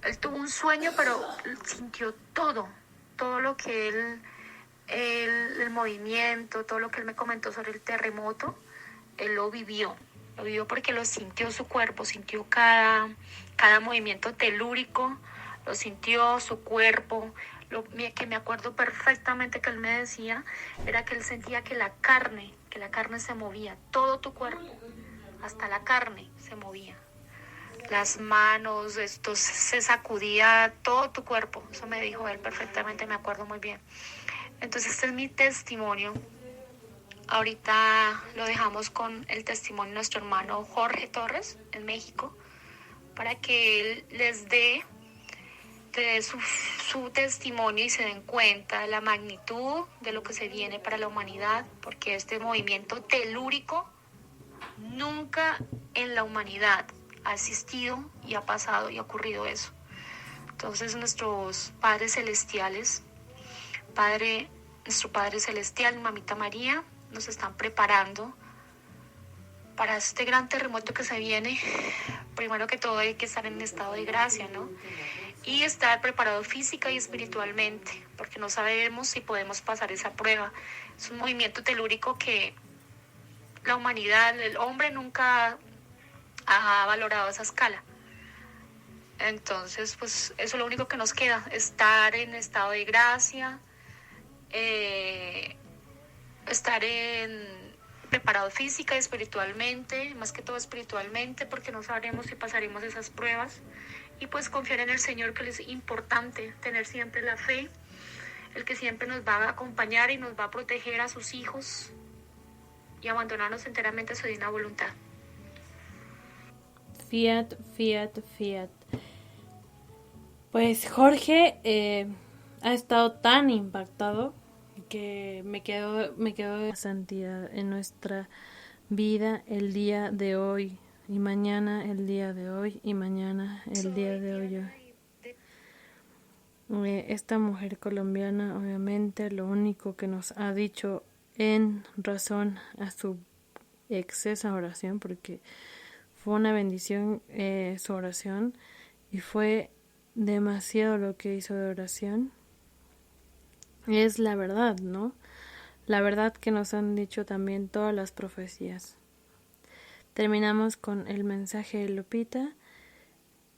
Él tuvo un sueño, pero sintió todo lo que el movimiento, todo lo que él me comentó sobre el terremoto, él lo vivió. Lo vivió porque lo sintió su cuerpo, sintió cada movimiento telúrico, lo sintió su cuerpo. Lo que me acuerdo perfectamente que él me decía era que él sentía que la carne se movía, todo tu cuerpo, hasta la carne se movía. Las manos, esto se sacudía todo tu cuerpo. Eso me dijo él perfectamente, me acuerdo muy bien. Entonces este es mi testimonio. Ahorita lo dejamos con el testimonio de nuestro hermano Jorge Torres en México, para que él les dé su testimonio y se den cuenta de la magnitud de lo que se viene para la humanidad, porque este movimiento telúrico nunca en la humanidad ha existido y ha pasado y ha ocurrido eso. Entonces nuestros padres celestiales, nuestro Padre Celestial, Mamita María, nos están preparando para este gran terremoto que se viene. Primero que todo hay que estar en estado de gracia, ¿no? Y estar preparado física y espiritualmente, porque no sabemos si podemos pasar esa prueba. Es un movimiento telúrico que la humanidad, el hombre nunca ha valorado esa escala. Entonces, pues eso es lo único que nos queda, estar en estado de gracia, estar preparado física y espiritualmente, más que todo espiritualmente, porque no sabremos si pasaremos esas pruebas. Y pues confiar en el Señor, que es importante, tener siempre la fe, el que siempre nos va a acompañar y nos va a proteger a sus hijos y abandonarnos enteramente a su divina voluntad. Fiat, fiat, fiat. Pues Jorge ha estado tan impactado que me quedo de santidad en nuestra vida el día de hoy y mañana el día de hoy y mañana el día de hoy. Esta mujer colombiana obviamente lo único que nos ha dicho en razón a su excesa oración, porque fue una bendición su oración y fue demasiado lo que hizo de oración, es la verdad, ¿no? La verdad que nos han dicho también todas las profecías. Terminamos con el mensaje de Lupita,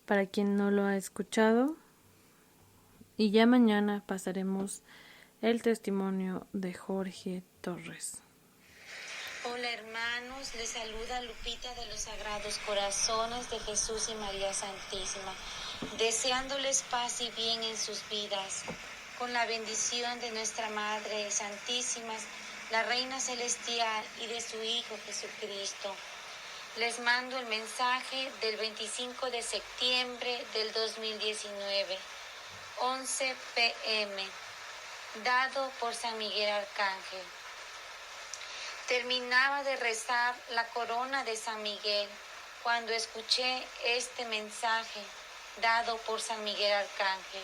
para quien no lo ha escuchado, y ya mañana pasaremos el testimonio de Jorge Torres. Hola hermanos, les saluda Lupita de los Sagrados Corazones de Jesús y María Santísima, deseándoles paz y bien en sus vidas, con la bendición de nuestra Madre Santísima, la Reina Celestial y de su Hijo Jesucristo. Les mando el mensaje del 25 de septiembre del 2019, 11 p.m., dado por San Miguel Arcángel. Terminaba de rezar la corona de San Miguel cuando escuché este mensaje dado por San Miguel Arcángel.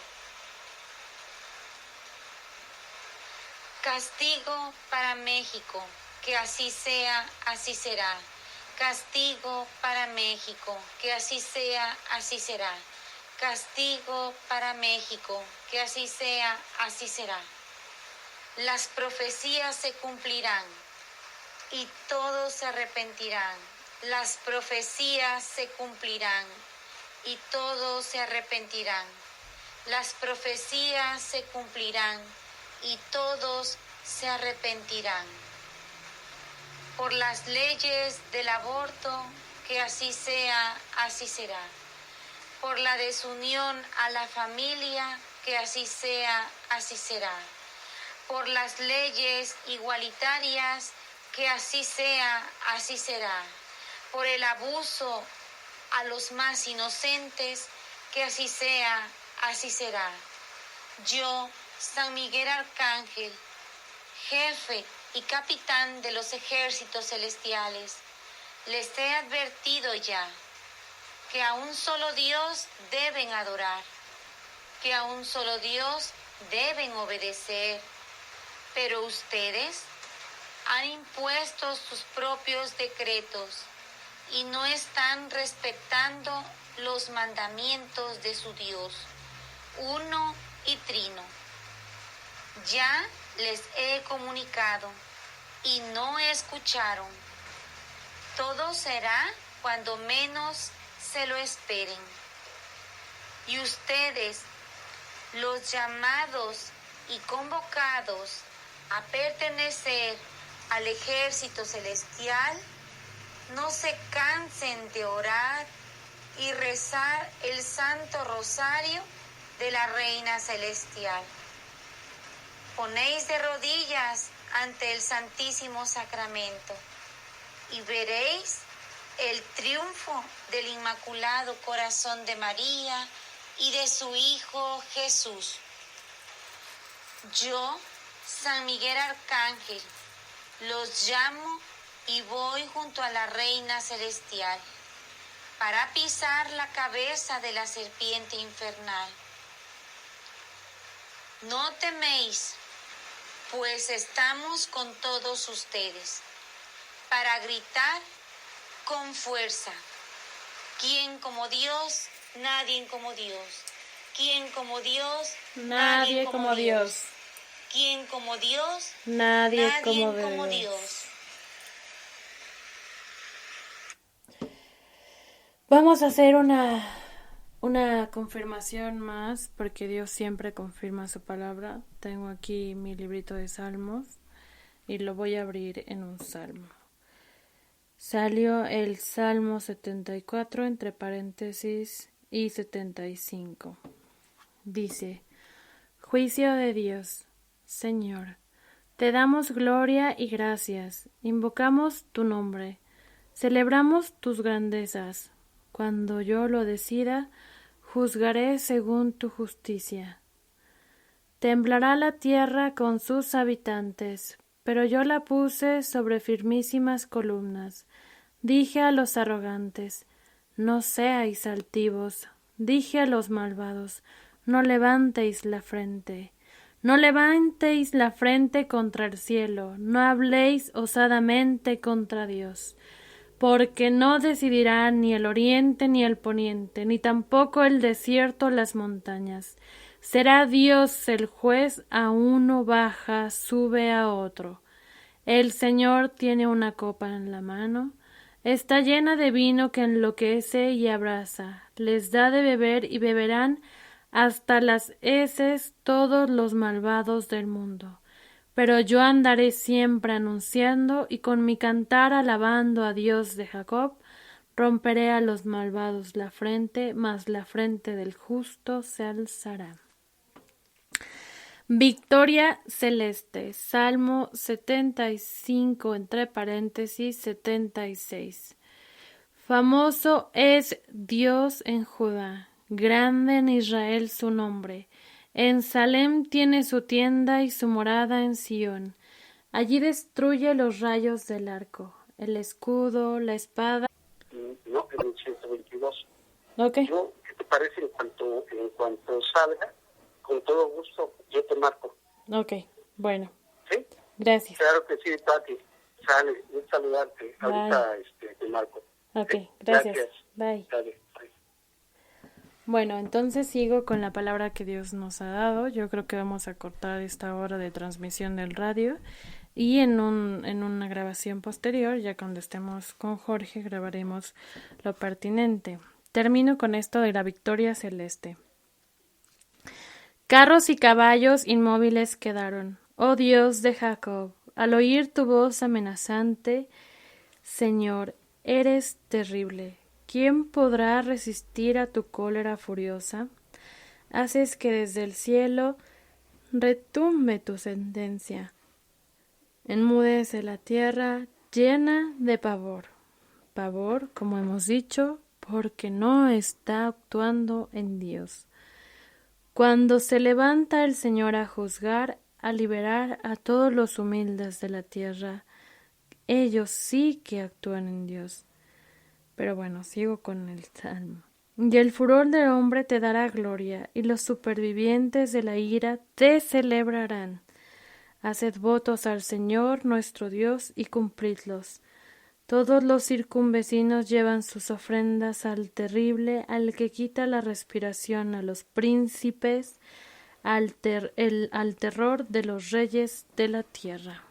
Castigo para México, que así sea, así será. Castigo para México, que así sea, así será. Castigo para México, que así sea, así será. Las profecías se cumplirán y todos se arrepentirán. Las profecías se cumplirán y todos se arrepentirán. Las profecías se cumplirán y todos se arrepentirán. Por las leyes del aborto, que así sea, así será. Por la desunión a la familia, que así sea, así será. Por las leyes igualitarias, que así sea, así será. Por el abuso a los más inocentes, que así sea, así será. Yo, San Miguel Arcángel, jefe y capitán de los ejércitos celestiales, les he advertido ya que a un solo Dios deben adorar, que a un solo Dios deben obedecer, pero ustedes han impuesto sus propios decretos y no están respetando los mandamientos de su Dios, uno y trino. Ya les he comunicado y no escucharon. Todo será cuando menos se lo esperen. Y ustedes, los llamados y convocados a pertenecer al ejército celestial, no se cansen de orar y rezar el Santo Rosario de la Reina Celestial. Ponéis de rodillas ante el Santísimo Sacramento y veréis el triunfo del Inmaculado Corazón de María y de su Hijo Jesús. Yo, San Miguel Arcángel, los llamo y voy junto a la Reina Celestial para pisar la cabeza de la serpiente infernal. No teméis, pues estamos con todos ustedes para gritar con fuerza: ¿quién como Dios? Nadie como Dios. ¿Quién como Dios? Nadie como Dios. ¿Quién como Dios? Nadie Nadie como como Dios. Dios. Vamos a hacer una confirmación más, porque Dios siempre confirma su palabra. Tengo aquí mi librito de salmos y lo voy a abrir en un salmo. Salió el Salmo 74 entre paréntesis y 75. Dice: Juicio de Dios. Señor, te damos gloria y gracias, invocamos tu nombre, celebramos tus grandezas. Cuando yo lo decida, juzgaré según tu justicia. Temblará la tierra con sus habitantes, pero yo la puse sobre firmísimas columnas. Dije a los arrogantes: no seáis altivos. Dije a los malvados: no levantéis la frente. No levantéis la frente contra el cielo, no habléis osadamente contra Dios, porque no decidirá ni el oriente ni el poniente, ni tampoco el desierto las montañas. Será Dios el juez, a uno baja, sube a otro. El Señor tiene una copa en la mano, está llena de vino que enloquece y abrasa, les da de beber y beberán hasta las heces todos los malvados del mundo. Pero yo andaré siempre anunciando y con mi cantar alabando a Dios de Jacob. Romperé a los malvados la frente, mas la frente del justo se alzará. Victoria celeste. Salmo 75 entre paréntesis 76. Famoso es Dios en Judá, grande en Israel su nombre. En Salem tiene su tienda y su morada en Sión. Allí destruye los rayos del arco, el escudo, la espada. No, en el 122. Ok. Yo, ¿qué te parece en cuanto salga? Con todo gusto, yo te marco. Ok, bueno. ¿Sí? Gracias. Claro que sí, Pati. Sale, un saludarte. Bye. Ahorita te marco. Ok, ¿Sí? gracias. Bye. Dale, bye. Bueno, entonces sigo con la palabra que Dios nos ha dado. Yo creo que vamos a cortar esta hora de transmisión del radio y en una grabación posterior, ya cuando estemos con Jorge, grabaremos lo pertinente. Termino con esto de la victoria celeste. Carros y caballos inmóviles quedaron. Oh Dios de Jacob, al oír tu voz amenazante, Señor, eres terrible. ¿Quién podrá resistir a tu cólera furiosa? Haces que desde el cielo retumbe tu sentencia. Enmudece la tierra llena de pavor. Pavor, como hemos dicho, porque no está actuando en Dios. Cuando se levanta el Señor a juzgar, a liberar a todos los humildes de la tierra, ellos sí que actúan en Dios. Pero bueno, sigo con el salmo. Y el furor del hombre te dará gloria, y los supervivientes de la ira te celebrarán. Haced votos al Señor nuestro Dios y cumplidlos. Todos los circunvecinos llevan sus ofrendas al terrible, al que quita la respiración a los príncipes, al terror de los reyes de la tierra.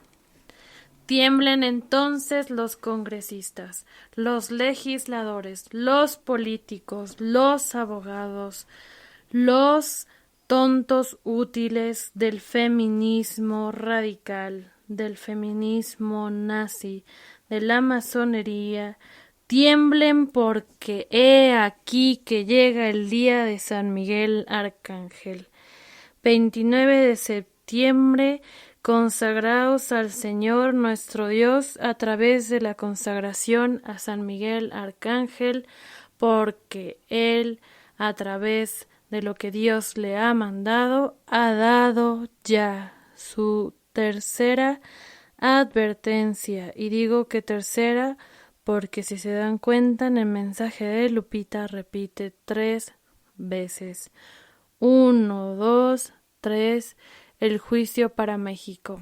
Tiemblen entonces los congresistas, los legisladores, los políticos, los abogados, los tontos útiles del feminismo radical, del feminismo nazi, de la masonería. Tiemblen porque he aquí que llega el día de San Miguel Arcángel. 29 de septiembre, consagraos al Señor nuestro Dios a través de la consagración a San Miguel Arcángel, porque Él, a través de lo que Dios le ha mandado, ha dado ya su tercera advertencia. Y digo que tercera porque si se dan cuenta en el mensaje de Lupita repite 3 veces. 1, 2, 3, el juicio para México.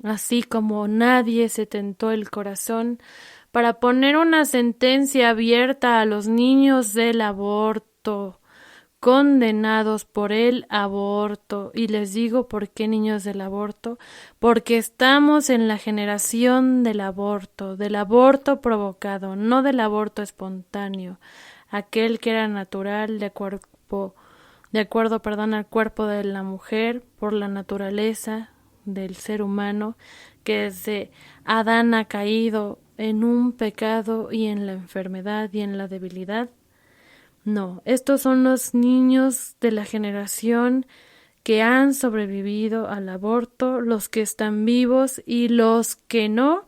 Así como nadie se tentó el corazón para poner una sentencia abierta a los niños del aborto, condenados por el aborto. Y les digo por qué niños del aborto, porque estamos en la generación del aborto provocado, no del aborto espontáneo, aquel que era natural de acuerdo al cuerpo de la mujer por la naturaleza del ser humano, que desde Adán ha caído en un pecado y en la enfermedad y en la debilidad. No, estos son los niños de la generación que han sobrevivido al aborto, los que están vivos y los que no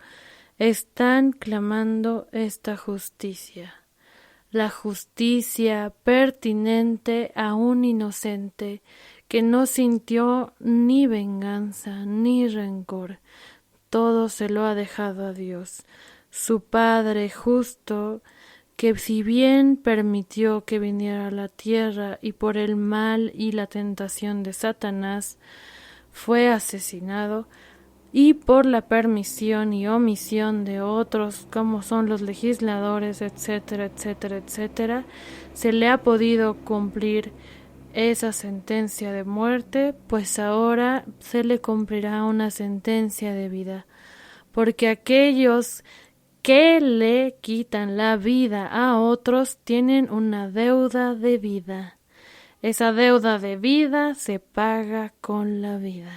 están clamando esta justicia. La justicia pertinente a un inocente que no sintió ni venganza ni rencor. Todo se lo ha dejado a Dios, su Padre justo, que si bien permitió que viniera a la tierra y por el mal y la tentación de Satanás fue asesinado, y por la permisión y omisión de otros, como son los legisladores, etcétera, etcétera, etcétera, se le ha podido cumplir esa sentencia de muerte, pues ahora se le cumplirá una sentencia de vida, porque aquellos que le quitan la vida a otros tienen una deuda de vida. Esa deuda de vida se paga con la vida.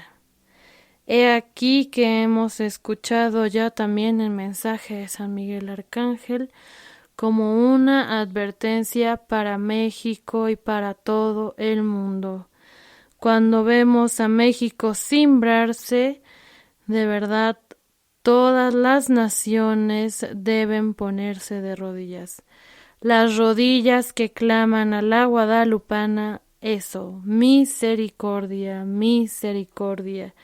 He aquí que hemos escuchado ya también el mensaje de San Miguel Arcángel como una advertencia para México y para todo el mundo. Cuando vemos a México cimbrarse, de verdad todas las naciones deben ponerse de rodillas. Las rodillas que claman a la guadalupana, eso, misericordia, misericordia.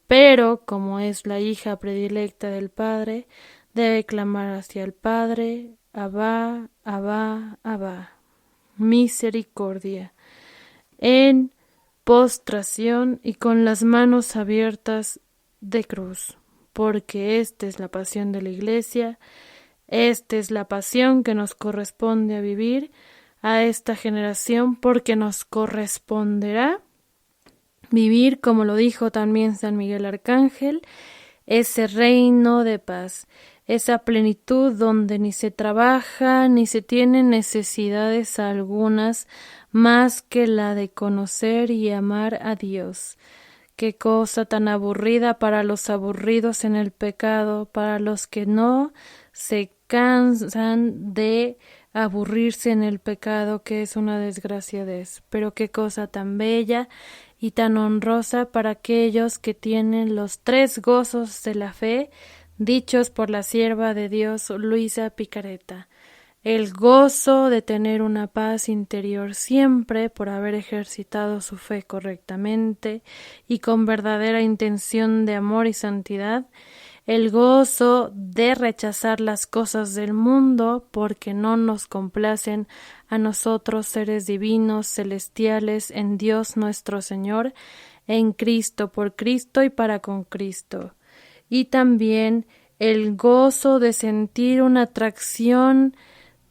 Pero, como es la hija predilecta del Padre, debe clamar hacia el Padre, Abba, Abba, Abba, misericordia, en postración y con las manos abiertas de cruz, porque esta es la pasión de la Iglesia, esta es la pasión que nos corresponde a vivir a esta generación, porque nos corresponderá vivir, como lo dijo también San Miguel Arcángel, ese reino de paz, esa plenitud donde ni se trabaja ni se tienen necesidades algunas más que la de conocer y amar a Dios. Qué cosa tan aburrida para los aburridos en el pecado, para los que no se cansan de aburrirse en el pecado, que es una desgracia de eso. Pero qué cosa tan bella y tan honrosa para aquellos que tienen los 3 gozos de la fe, dichos por la sierva de Dios Luisa Picareta. El gozo de tener una paz interior siempre por haber ejercitado su fe correctamente y con verdadera intención de amor y santidad, el gozo de rechazar las cosas del mundo porque no nos complacen a nosotros seres divinos, celestiales, en Dios nuestro Señor, en Cristo, por Cristo y para con Cristo. Y también el gozo de sentir una atracción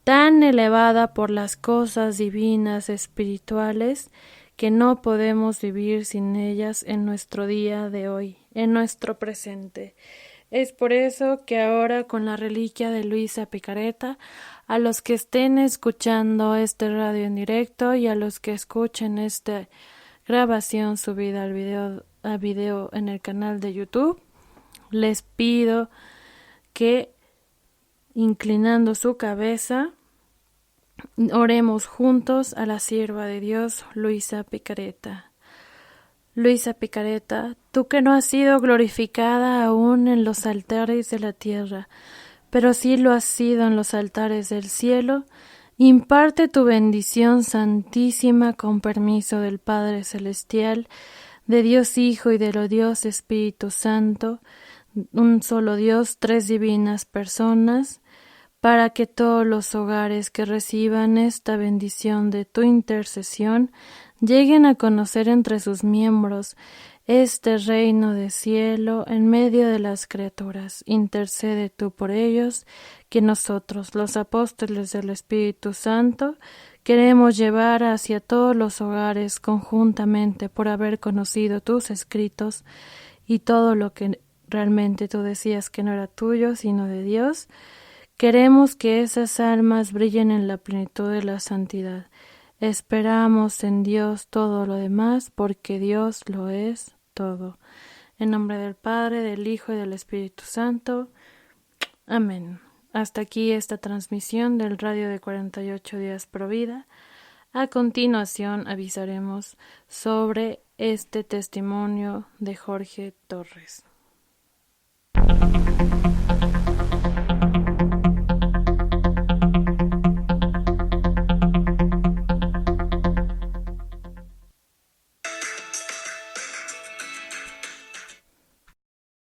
tan elevada por las cosas divinas espirituales que no podemos vivir sin ellas en nuestro día de hoy, en nuestro presente. Es por eso que ahora con la reliquia de Luisa Picareta, a los que estén escuchando este radio en directo y a los que escuchen esta grabación subida a video en el canal de YouTube, les pido que, inclinando su cabeza, oremos juntos a la sierva de Dios, Luisa Picareta. Luisa Picareta, tú que no has sido glorificada aún en los altares de la tierra, pero sí lo has sido en los altares del cielo, imparte tu bendición santísima con permiso del Padre Celestial, de Dios Hijo y de Dios Espíritu Santo, un solo Dios, tres divinas personas, para que todos los hogares que reciban esta bendición de tu intercesión lleguen a conocer entre sus miembros este reino de cielo en medio de las criaturas. Intercede tú por ellos, que nosotros, los apóstoles del Espíritu Santo, queremos llevar hacia todos los hogares conjuntamente por haber conocido tus escritos y todo lo que realmente tú decías que no era tuyo, sino de Dios. Queremos que esas almas brillen en la plenitud de la santidad. Esperamos en Dios todo lo demás, porque Dios lo es todo. En nombre del Padre, del Hijo y del Espíritu Santo. Amén. Hasta aquí esta transmisión del radio de 48 días Pro Vida. A continuación avisaremos sobre este testimonio de Jorge Torres.